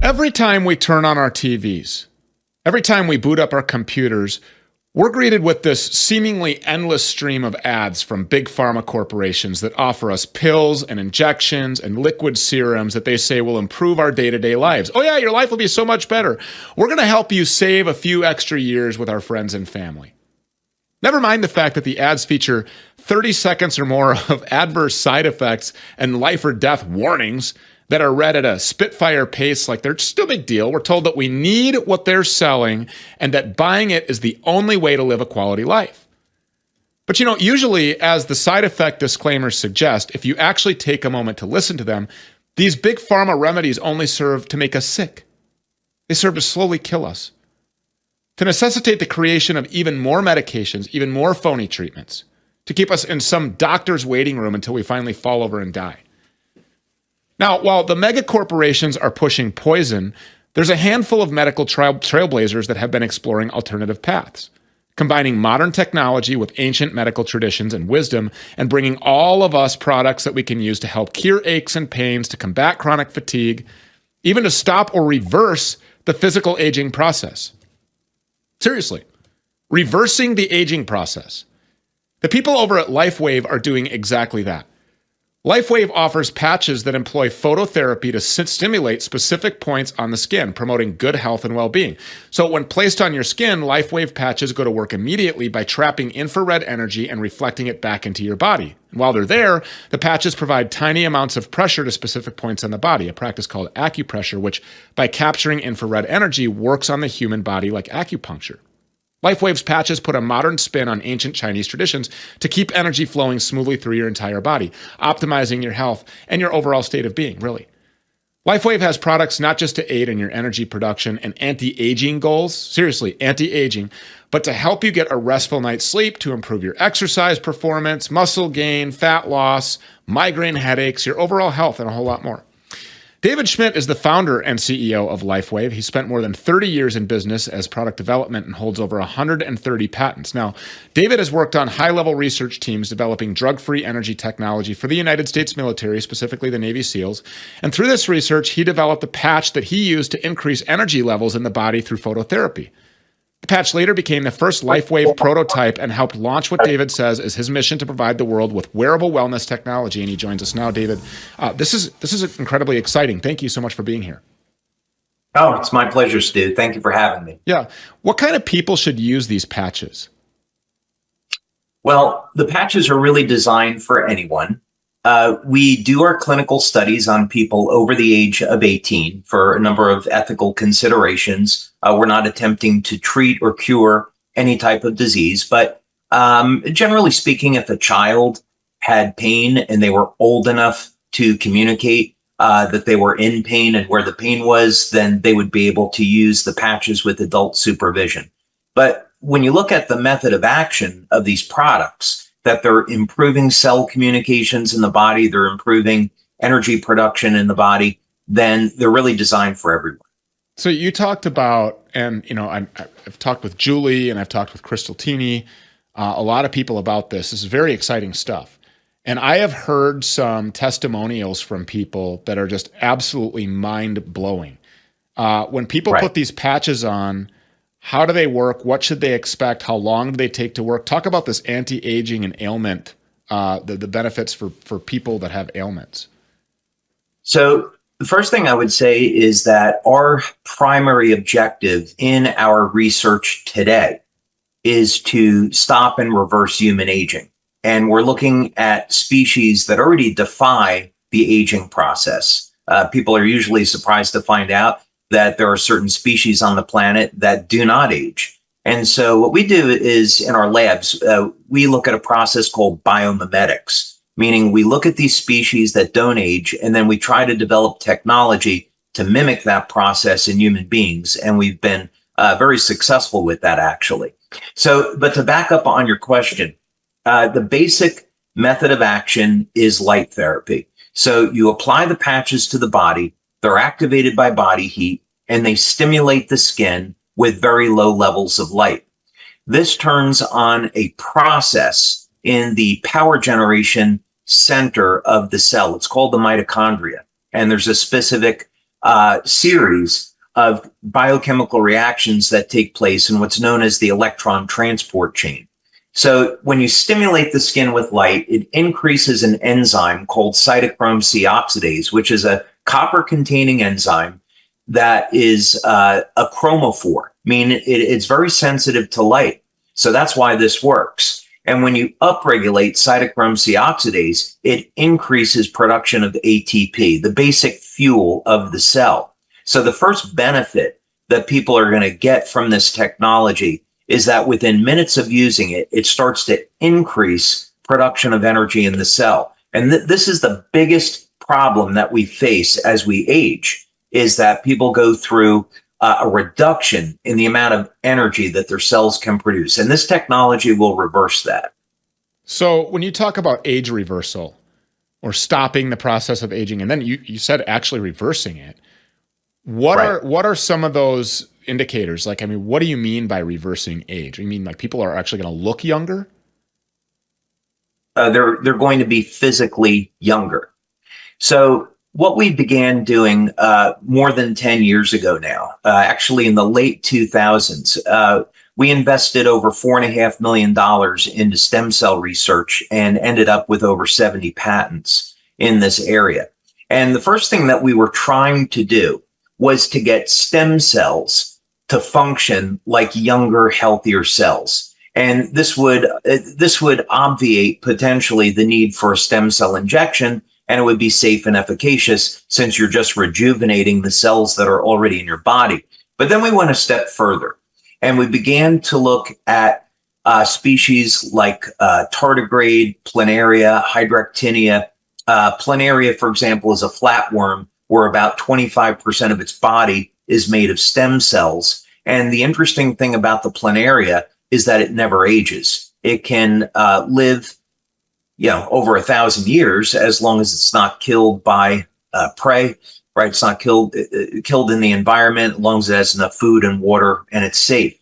Every time we turn on our TVs, every time we boot up our computers, we're greeted with this seemingly endless stream of ads from big pharma corporations that offer us pills and injections and liquid serums that they say will improve our day-to-day lives. Oh yeah, your life will be so much better. We're going to help you save a few extra years with our friends and family. Never mind the fact that the ads feature 30 seconds or more of adverse side effects and life or death warnings that are read at a spitfire pace like they're just no big deal. We're told that we need what they're selling and that buying it is the only way to live a quality life. But usually, as the side effect disclaimers suggest, if you actually take a moment to listen to them, these big pharma remedies only serve to make us sick. They serve to slowly kill us, to necessitate the creation of even more medications, even more phony treatments, to keep us in some doctor's waiting room until we finally fall over and die. Now, while the mega corporations are pushing poison, there's a handful of medical trailblazers that have been exploring alternative paths, combining modern technology with ancient medical traditions and wisdom, and bringing all of us products that we can use to help cure aches and pains, to combat chronic fatigue, even to stop or reverse the physical aging process. Seriously, reversing the aging process. The people over at Lifewave are doing exactly that. Lifewave offers patches that employ phototherapy to stimulate specific points on the skin, promoting good health and well-being. So when placed on your skin, Lifewave patches go to work immediately by trapping infrared energy and reflecting it back into your body. And while they're there, the patches provide tiny amounts of pressure to specific points on the body, a practice called acupressure, which, by capturing infrared energy, works on the human body like acupuncture. Lifewave's patches put a modern spin on ancient Chinese traditions to keep energy flowing smoothly through your entire body, optimizing your health and your overall state of being, really. Lifewave has products not just to aid in your energy production and anti-aging goals, seriously, anti-aging, but to help you get a restful night's sleep, to improve your exercise performance, muscle gain, fat loss, migraine headaches, your overall health, and a whole lot more. David Schmidt is the founder and CEO of Lifewave. He spent more than 30 years in business as product development and holds over 130 patents. Now, David has worked on high-level research teams developing drug-free energy technology for the United States military, specifically the Navy SEALs. And through this research, he developed a patch that he used to increase energy levels in the body through phototherapy. The patch later became the first Lifewave prototype and helped launch what David says is his mission to provide the world with wearable wellness technology. And he joins us now. David, this is incredibly exciting. Thank you so much for being here. Oh, it's my pleasure, Stu. Thank you for having me. Yeah. What kind of people should use these patches? Well, the patches are really designed for anyone. We do our clinical studies on people over the age of 18 for a number of ethical considerations. We're not attempting to treat or cure any type of disease, but generally speaking, if a child had pain and they were old enough to communicate that they were in pain and where the pain was, then they would be able to use the patches with adult supervision. But when you look at the method of action of these products, that they're improving cell communications in the body, they're improving energy production in the body, then they're really designed for everyone. So you talked about, and I've talked with Julie and I've talked with Crystal Tini, a lot of people about this. This is very exciting stuff. And I have heard some testimonials from people that are just absolutely mind-blowing. When people put these patches on, how do they work? What should they expect? How long do they take to work? Talk about this anti-aging and ailment, the benefits for people that have ailments. So the first thing I would say is that our primary objective in our research today is to stop and reverse human aging. And we're looking at species that already defy the aging process. People are usually surprised to find out that there are certain species on the planet that do not age. And so what we do is in our labs, we look at a process called biomimetics, meaning we look at these species that don't age, and then we try to develop technology to mimic that process in human beings. And we've been very successful with that, actually. So, but to back up on your question, the basic method of action is light therapy. So you apply the patches to the body, they're activated by body heat, and they stimulate the skin with very low levels of light. This turns on a process in the power generation center of the cell. It's called the mitochondria. And there's a specific series of biochemical reactions that take place in what's known as the electron transport chain. So when you stimulate the skin with light, it increases an enzyme called cytochrome C oxidase, which is a copper-containing enzyme that is a chromophore, meaning it's very sensitive to light. So that's why this works. And when you upregulate cytochrome C oxidase, it increases production of ATP, the basic fuel of the cell. So the first benefit that people are going to get from this technology is that within minutes of using it, it starts to increase production of energy in the cell. And this is the biggest problem that we face as we age, is that people go through a reduction in the amount of energy that their cells can produce. And this technology will reverse that. So when you talk about age reversal or stopping the process of aging, and then you said actually reversing it, what are some of those indicators? Like, I mean, what do you mean by reversing age? You mean like people are actually going to look younger? They're going to be physically younger. So what we began doing more than 10 years ago now, actually in the late 2000s, we invested over $4.5 million into stem cell research and ended up with over 70 patents in this area. And the first thing that we were trying to do was to get stem cells to function like younger, healthier cells. And this would obviate potentially the need for a stem cell injection, and it would be safe and efficacious since you're just rejuvenating the cells that are already in your body. But then we went a step further, and we began to look at species like tardigrade, planaria, hydractinia. Planaria, for example, is a flatworm where about 25% of its body is made of stem cells. And the interesting thing about the planaria is that it never ages. It can live, over 1,000 years as long as it's not killed by prey, right? It's not killed in the environment, as long as it has enough food and water and it's safe.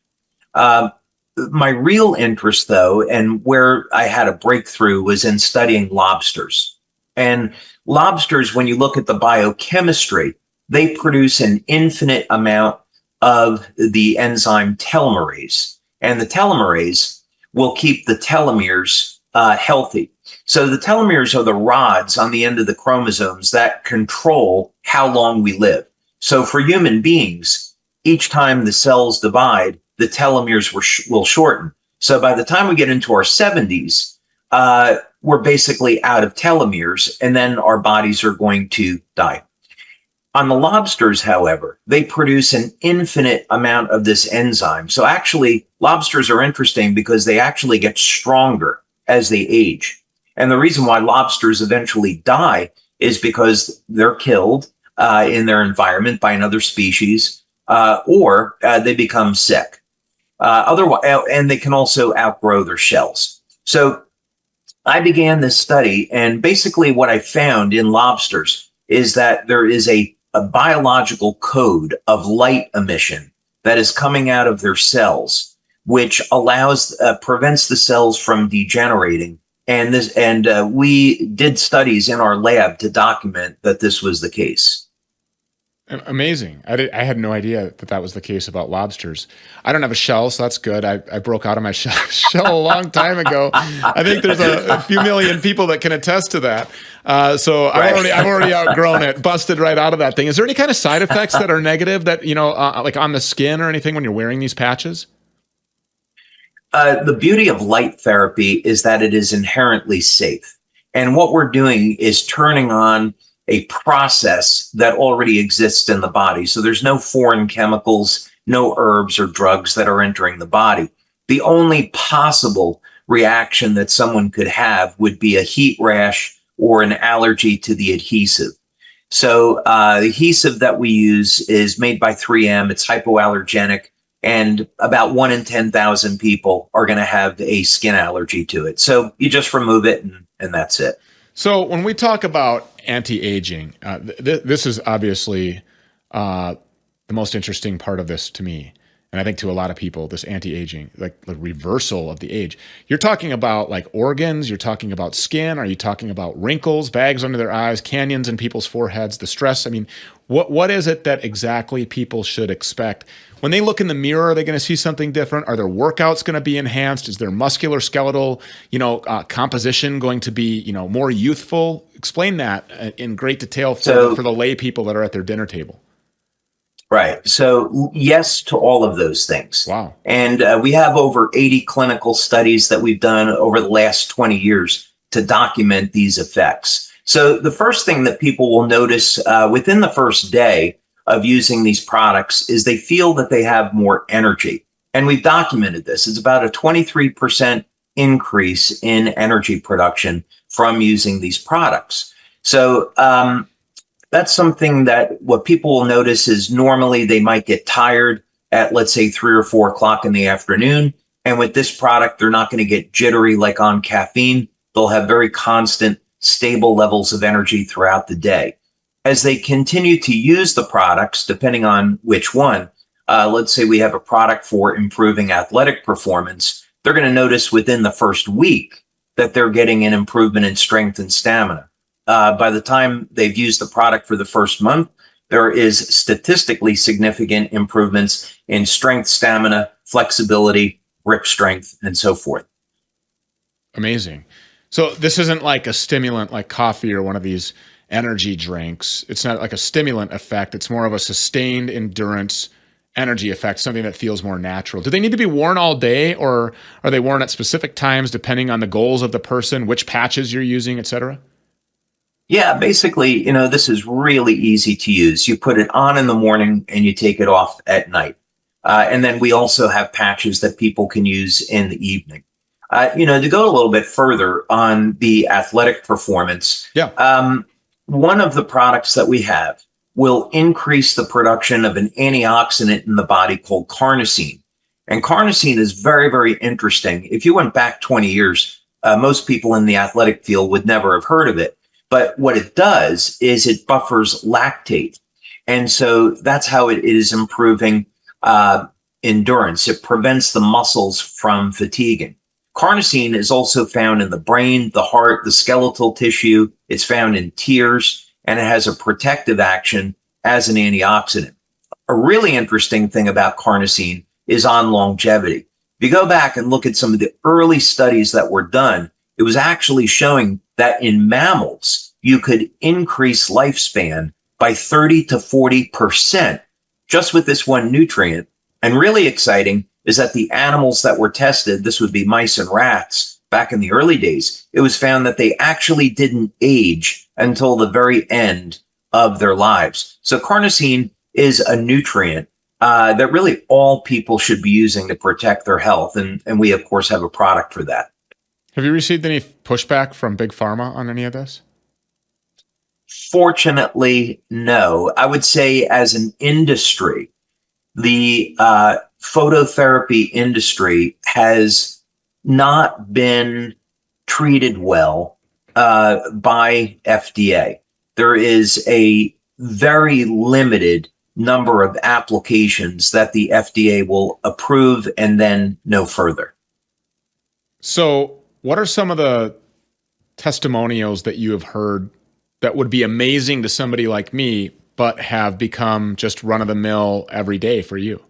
My real interest, though, and where I had a breakthrough, was in studying lobsters. And lobsters, when you look at the biochemistry, they produce an infinite amount of the enzyme telomerase. And the telomerase will keep the telomeres healthy. So the telomeres are the rods on the end of the chromosomes that control how long we live. So for human beings, each time the cells divide, the telomeres will shorten. So by the time we get into our 70s, we're basically out of telomeres, and then our bodies are going to die. On the lobsters, however, they produce an infinite amount of this enzyme. So actually, lobsters are interesting because they actually get stronger as they age. And the reason why lobsters eventually die is because they're killed in their environment by another species, or they become sick. Otherwise, and they can also outgrow their shells. So I began this study, and basically what I found in lobsters is that there is a biological code of light emission that is coming out of their cells, which prevents the cells from degenerating. And we did studies in our lab to document that this was the case. Amazing. I had no idea that was the case about lobsters. I don't have a shell, so that's good. I broke out of my shell a long time ago. I think there's a few million people that can attest to that. So right. I've already outgrown it, busted right out of that thing. Is there any kind of side effects that are negative that, like on the skin or anything when you're wearing these patches? The beauty of light therapy is that it is inherently safe. And what we're doing is turning on a process that already exists in the body. So there's no foreign chemicals, no herbs or drugs that are entering the body. The only possible reaction that someone could have would be a heat rash or an allergy to the adhesive. So the adhesive that we use is made by 3M. It's hypoallergenic, and about 1 in 10,000 people are going to have a skin allergy to it. So you just remove it and that's it. So when we talk about anti-aging, this is obviously the most interesting part of this to me. and I think to a lot of people, this anti-aging, like the reversal of the age. You're talking about like organs, you're talking about skin, are you talking about wrinkles, bags under their eyes, canyons in people's foreheads, the stress? I mean, what is it that exactly people should expect? When they look in the mirror, are they going to see something different? Are their workouts going to be enhanced? Is their muscular skeletal, composition going to be, more youthful? Explain that in great detail for the lay people that are at their dinner table. Right. So yes to all of those things. Wow. And we have over 80 clinical studies that we've done over the last 20 years to document these effects. So the first thing that people will notice within the first day of using these products is they feel that they have more energy. And we've documented this. It's about a 23% increase in energy production from using these products. So that's something that what people will notice is normally they might get tired at, let's say, 3 or 4 o'clock in the afternoon. And with this product, they're not going to get jittery like on caffeine. They'll have very constant, stable levels of energy throughout the day. As they continue to use the products, depending on which one, let's say we have a product for improving athletic performance, they're going to notice within the first week that they're getting an improvement in strength and stamina. By the time they've used the product for the first month, there is statistically significant improvements in strength, stamina, flexibility, grip strength, and so forth. Amazing. So this isn't like a stimulant like coffee or one of these energy drinks. It's not like a stimulant effect. It's more of a sustained endurance energy effect, something that feels more natural. Do they need to be worn all day, or are they worn at specific times depending on the goals of the person, which patches you're using, et cetera? Yeah, basically, this is really easy to use. You put it on in the morning and you take it off at night. And then we also have patches that people can use in the evening. To go a little bit further on the athletic performance, one of the products that we have will increase the production of an antioxidant in the body called carnosine. And carnosine is very, very interesting. If you went back 20 years, most people in the athletic field would never have heard of it. But what it does is it buffers lactate. And so that's how it is improving endurance. It prevents the muscles from fatiguing. Carnosine is also found in the brain, the heart, the skeletal tissue. It's found in tears, and it has a protective action as an antioxidant. A really interesting thing about carnosine is on longevity. If you go back and look at some of the early studies that were done, it was actually showing that in mammals, you could increase lifespan by 30 to 40% just with this one nutrient. And really exciting is that the animals that were tested, this would be mice and rats, back in the early days, it was found that they actually didn't age until the very end of their lives. So carnosine is a nutrient that really all people should be using to protect their health. And we, of course, have a product for that. Have you received any pushback from Big Pharma on any of this? Fortunately, no. I would say as an industry, the phototherapy industry has not been treated well by FDA. There is a very limited number of applications that the FDA will approve and then no further. So what are some of the testimonials that you have heard that would be amazing to somebody like me, but have become just run-of-the-mill every day for you?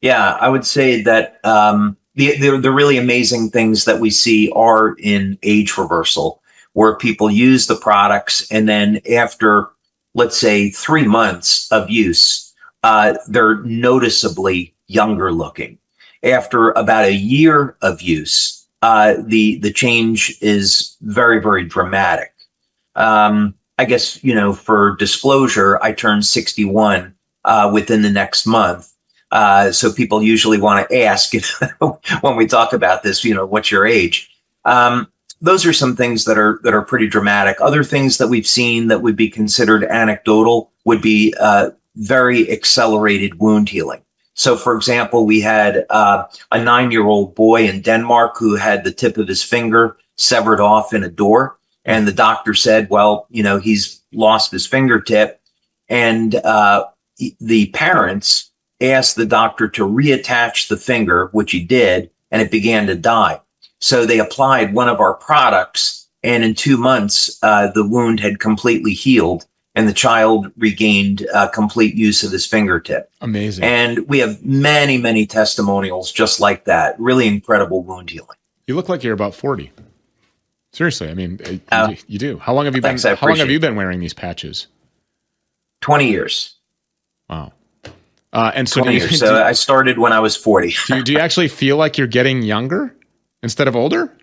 Yeah, I would say that the really amazing things that we see are in age reversal, where people use the products and then after, let's say, 3 months of use, they're noticeably younger looking. After about a year of use, the change is very, very dramatic. I guess, for disclosure, I turned 61 within the next month. So people usually want to ask when we talk about this, what's your age? Those are some things that are pretty dramatic. Other things that we've seen that would be considered anecdotal would be very accelerated wound healing. So, for example, we had a 9-year-old boy in Denmark who had the tip of his finger severed off in a door. And the doctor said, well, he's lost his fingertip. And the parents asked the doctor to reattach the finger, which he did, and it began to die. So they applied one of our products, and in 2 months, the wound had completely healed, and the child regained complete use of his fingertip. Amazing. And we have many, many testimonials just like that. Really incredible wound healing. You look like you're about 40. Seriously, I mean, you do. How long have you been? Thanks, How long have you been wearing these patches? 20 years. Wow. And so 20 years. So I started when I was 40. do you actually feel like you're getting younger instead of older?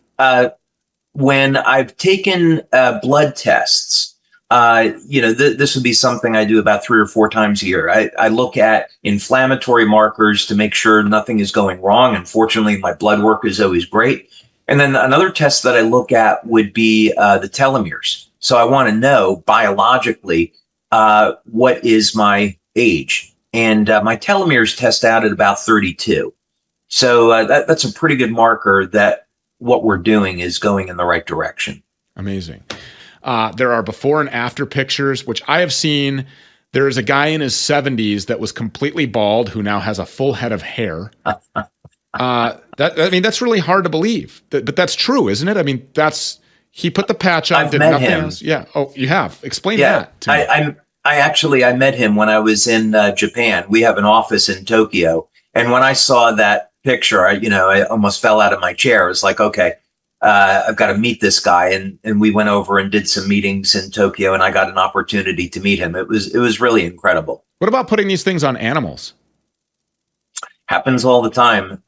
When I've taken blood tests, this would be something I do about 3 or 4 times a year. I look at inflammatory markers to make sure nothing is going wrong. Unfortunately, my blood work is always great. And then another test that I look at would be the telomeres. So I want to know biologically what is my age. And my telomeres test out at about 32. So that's a pretty good marker that what we're doing is going in the right direction. Amazing. There are before and after pictures, which I have seen. There is a guy in his 70s that was completely bald who now has a full head of hair. That's really hard to believe, but that's true, isn't it? I mean, he put the patch on, did nothing else. Yeah. Oh, you have. Explain that to me. I met him when I was in Japan. We have an office in Tokyo. And when I saw that picture, I almost fell out of my chair. It was like, okay, I've got to meet this guy. And we went over and did some meetings in Tokyo, and I got an opportunity to meet him. It was really incredible. What about putting these things on animals? Happens all the time.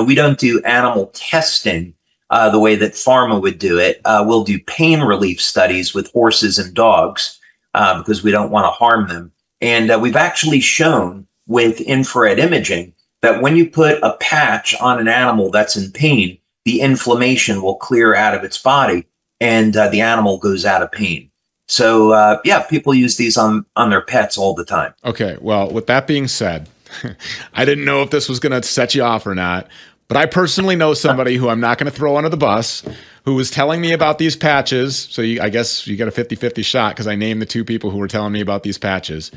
We don't do animal testing the way that pharma would do it. We'll do pain relief studies with horses and dogs because we don't want to harm them. And we've actually shown with infrared imaging that when you put a patch on an animal that's in pain, the inflammation will clear out of its body and the animal goes out of pain. So, people use these on their pets all the time. Okay. Well, with that being said, I didn't know if this was going to set you off or not, but I personally know somebody who I'm not going to throw under the bus who was telling me about these patches. So I guess you get a 50-50 shot because I named the 2 people who were telling me about these patches.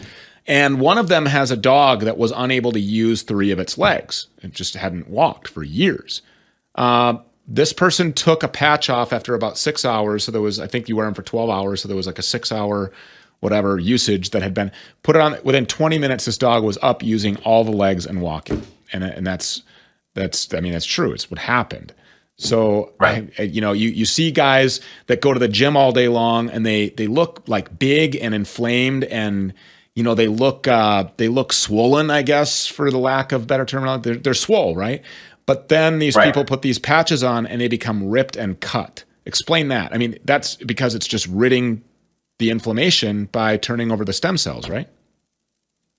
And one of them has a dog that was unable to use 3 of its legs. It just hadn't walked for years. This person took a patch off after about 6 hours. So I think you wear them for 12 hours. So there was like a 6-hour whatever usage that had been put on. Within 20 minutes, this dog was up using all the legs and walking. And that's true. It's what happened. So, right. You see guys that go to the gym all day long and they look like big and inflamed and, they look swollen, I guess, for the lack of better terminology. They're swole, right? But then these people put these patches on and they become ripped and cut. Explain that. I mean, that's because it's just ridding the inflammation by turning over the stem cells, right?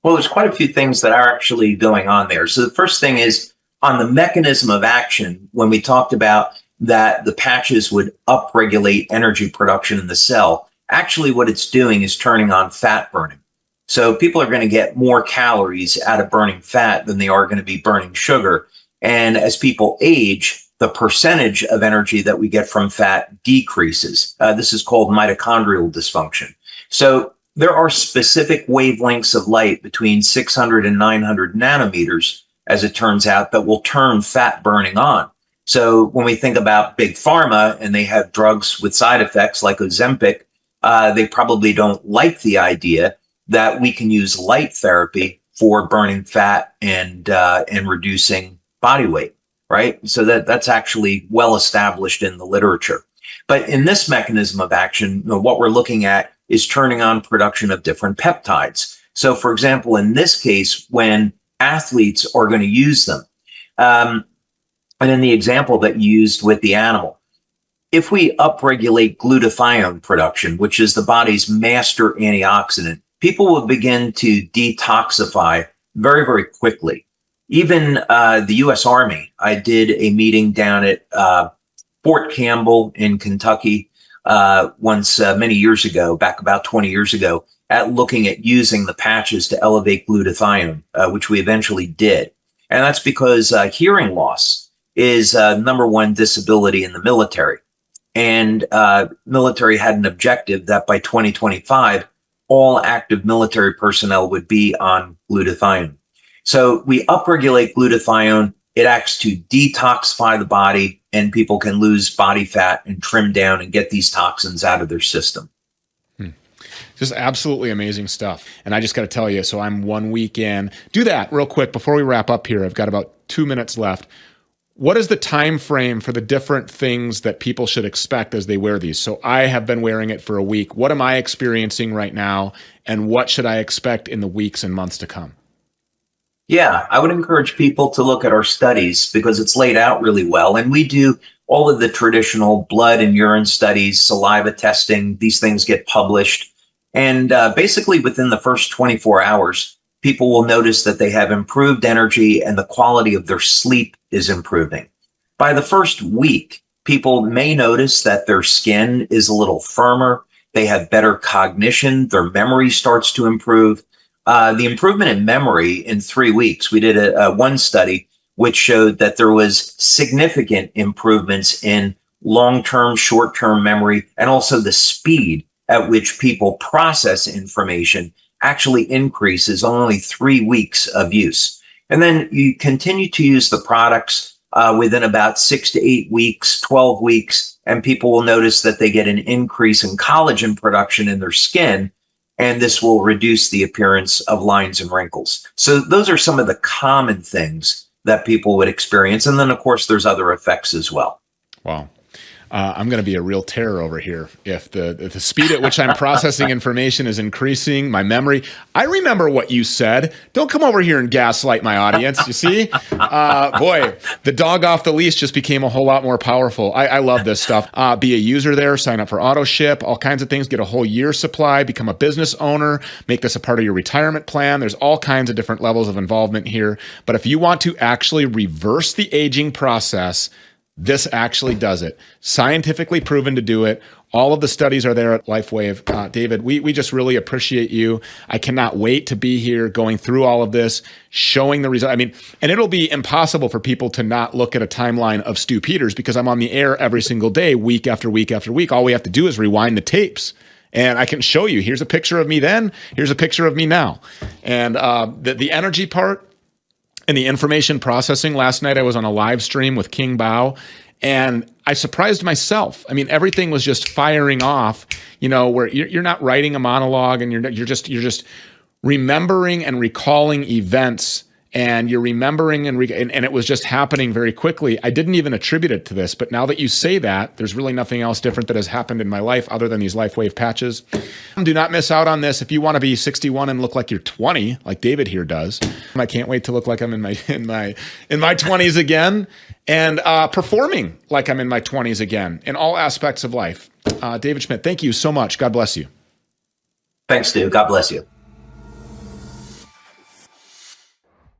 Well, there's quite a few things that are actually going on there. So the first thing is on the mechanism of action, when we talked about that the patches would upregulate energy production in the cell, actually what it's doing is turning on fat burning. So people are going to get more calories out of burning fat than they are going to be burning sugar. And as people age, the percentage of energy that we get from fat decreases. This is called mitochondrial dysfunction. So there are specific wavelengths of light between 600 and 900 nanometers, as it turns out, that will turn fat burning on. So when we think about big pharma and they have drugs with side effects like Ozempic, they probably don't like the idea that we can use light therapy for burning fat and reducing body weight, right? So that's actually well established in the literature. But in this mechanism of action, what we're looking at is turning on production of different peptides. So for example, in this case, when athletes are going to use them, and in the example that you used with the animal, if we upregulate glutathione production, which is the body's master antioxidant, people will begin to detoxify very, very quickly. Even the U.S. Army, I did a meeting down at Fort Campbell in Kentucky once many years ago, back about 20 years ago, at looking at using the patches to elevate glutathione, which we eventually did. And that's because hearing loss is number one disability in the military. And military had an objective that by 2025, all active military personnel would be on glutathione. So we upregulate glutathione. It acts to detoxify the body, and people can lose body fat and trim down and get these toxins out of their system. Just absolutely amazing stuff. And I just got to tell you, so I'm 1 week in. Do that real quick before we wrap up here. I've got about 2 minutes left. What is the time frame for the different things that people should expect as they wear these? So I have been wearing it for a week. What am I experiencing right now? And what should I expect in the weeks and months to come? Yeah, I would encourage people to look at our studies because it's laid out really well. And we do all of the traditional blood and urine studies, saliva testing. These things get published. And basically within the first 24 hours, people will notice that they have improved energy and the quality of their sleep is improving. By the first week, people may notice that their skin is a little firmer. They have better cognition. Their memory starts to improve. The improvement in memory in 3 weeks, we did one study which showed that there was significant improvements in long-term, short-term memory, and also the speed at which people process information actually increases on only 3 weeks of use. And then you continue to use the products within about 6 to 8 weeks, 12 weeks, and people will notice that they get an increase in collagen production in their skin, and this will reduce the appearance of lines and wrinkles. So those are some of the common things that people would experience. And then, of course, there's other effects as well. Wow. I'm going to be a real terror over here if the speed at which I'm processing information is increasing, my memory. I remember what you said. Don't come over here and gaslight my audience. You see? Boy, the dog off the leash just became a whole lot more powerful. I love this stuff. Be a user there, sign up for auto ship, all kinds of things, get a whole year's supply, become a business owner, make this a part of your retirement plan. There's all kinds of different levels of involvement here. But if you want to actually reverse the aging process, this actually does it. Scientifically proven to do it. All of the studies are there at Lifewave. David, we just really appreciate you. I cannot wait to be here going through all of this, showing the result. I mean, and it'll be impossible for people to not look at a timeline of Stu Peters because I'm on the air every single day, week after week after week. All we have to do is rewind the tapes. And I can show you, here's a picture of me then, here's a picture of me now. And the energy part, and the information processing, last night I was on a live stream with King Bao, and I surprised myself. I mean, everything was just firing off, you know, where you're not writing a monologue and you're just remembering and recalling events, and you're remembering and it was just happening very quickly. I didn't even attribute it to this, but now that you say that, there's really nothing else different that has happened in my life other than these Lifewave patches. Do not miss out on this. If you want to be 61 and look like you're 20, like David here does, I can't wait to look like I'm in my 20s again, and performing like I'm in my 20s again in all aspects of life. David Schmidt, thank you so much. God bless you. Thanks, Stu. God bless you.